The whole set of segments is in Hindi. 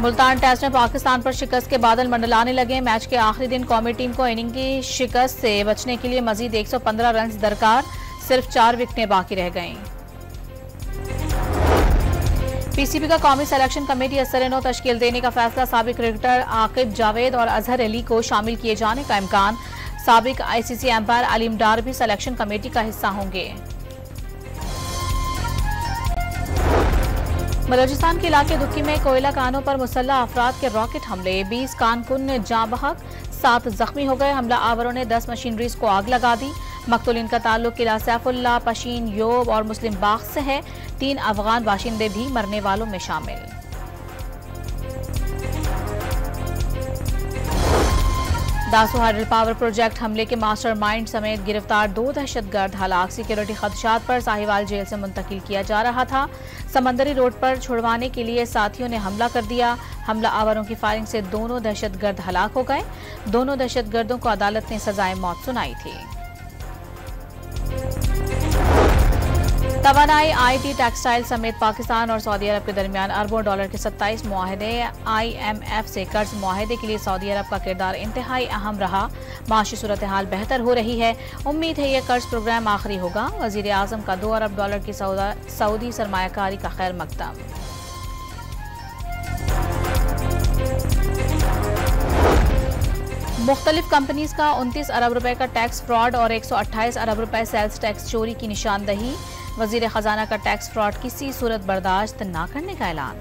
मुल्तान टेस्ट में पाकिस्तान पर शिकस्त के बादल मंडलाने लगे। मैच के आखिरी दिन कौमी टीम को इनिंग की शिकस्त से बचने के लिए मजीद 115 रन दरकार, सिर्फ 4 विकेटें बाकी रह गईं। पीसीबी का कौमी सिलेक्शन कमेटी असर-ए-नौ तश्कील देने का फैसला। साबिक क्रिकेटर आकिब जावेद और अजहर अली को शामिल किए जाने का इम्कान। साबिक आईसीसी एम्पायर अलीम डार भी सिलेक्शन कमेटी का हिस्सा होंगे। बलोचिस्तान के इलाके दुक्की में कोयला कानों पर मुसल्लह अफराद के रॉकेट हमले, 20 कारकुन जाँ बहक, 7 जख्मी हो गए। हमला आवरों ने 10 मशीनरीज को आग लगा दी। मकतूलिन का ताल्लुक किला सैफुल्लाह, पशीन, योब और मुस्लिम बाग से है। 3 अफगान बाशिंदे भी मरने वालों में शामिल। दासू हाइड्रो पावर प्रोजेक्ट हमले के मास्टरमाइंड समेत गिरफ्तार 2 दहशतगर्द हलाक। सिक्योरिटी खदशात पर साहिवाल जेल से मुंतकिल किया जा रहा था। समंदरी रोड पर छुड़वाने के लिए साथियों ने हमला कर दिया। हमला आवरों की फायरिंग से दोनों दहशतगर्द हलाक हो गए। दोनों दहशतगर्दों को अदालत ने सजाए मौत सुनाई थी। तवानाई, आईटी, टेक्सटाइल समेत पाकिस्तान और सऊदी अरब के दरमियान अरबों डॉलर के 27 मुआहदे। IMF से कर्ज मुआहदे के लिए सऊदी अरब का किरदार इंतहाई अहम रहा। माशी सूरत हाल बेहतर हो रही है। उम्मीद है यह कर्ज प्रोग्राम आखिरी होगा। वजीर आजम का 2 अरब डॉलर की सऊदी सरमायाकारी का खैर मकदम। मुख्तलिफ कंपनीज का 29 अरब रुपए का टैक्स फ्रॉड और 128 अरब रुपए सेल्स टैक्स चोरी की निशानदही। वजीर खजाना का टैक्स फ्रॉड किसी सूरत बर्दाश्त न करने का ऐलान।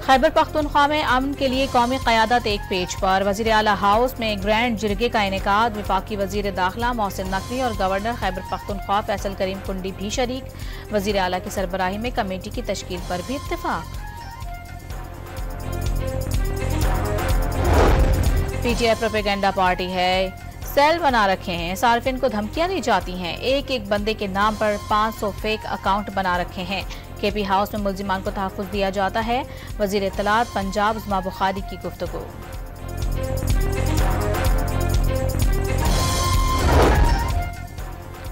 खैबर पख्तूनख्वा में अमन के लिए कौमी क़यादत एक पेज पर। वजीर आला हाउस में ग्रैंड जिरगे का इनेकाद। वफाकी वजीर दाखिला मोहसिन नकवी और गवर्नर खैबर पख्तूनख्वा फैसल करीम कुंडी भी शरीक। वजीर आला की सरबराही में कमेटी की तश्कील पर भी इत्तेफाक। पीटीआई प्रोपेगेंडा पार्टी है, सेल बना रखे हैं, सार्फिन को धमकियां दी जाती हैं। एक एक बंदे के नाम पर 500 फेक अकाउंट बना रखे हैं। केपी हाउस में मुल्जिमान को तहफ़्फ़ुज़ दिया जाता है। वज़ीर इत्तलात पंजाब उस्मा बुखारी की गुफ्तगू।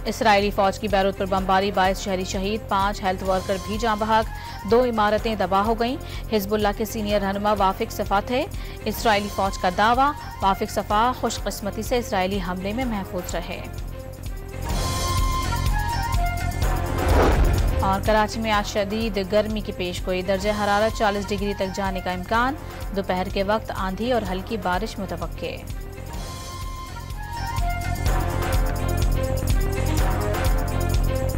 इसराइली फौज की बैरूत पर बमबारी, 22 शहरी शहीद, 5 हेल्थ वर्कर भी जाँ बहक। 2 इमारतें तबाह हो गईं। हिजबुल्लाह के सीनियर रहनुमा वाफिक सफ़ा थे। इसराइली फौज का दावा, वाफिक सफ़ा खुशकिस्मती से इसराइली हमले में महफूज रहे। और कराची में आज शदीद गर्मी की पेशगोई, दर्जा हरारत 40 डिग्री तक जाने का इम्कान। दोपहर के वक्त आंधी और हल्की बारिश मुतवक्के।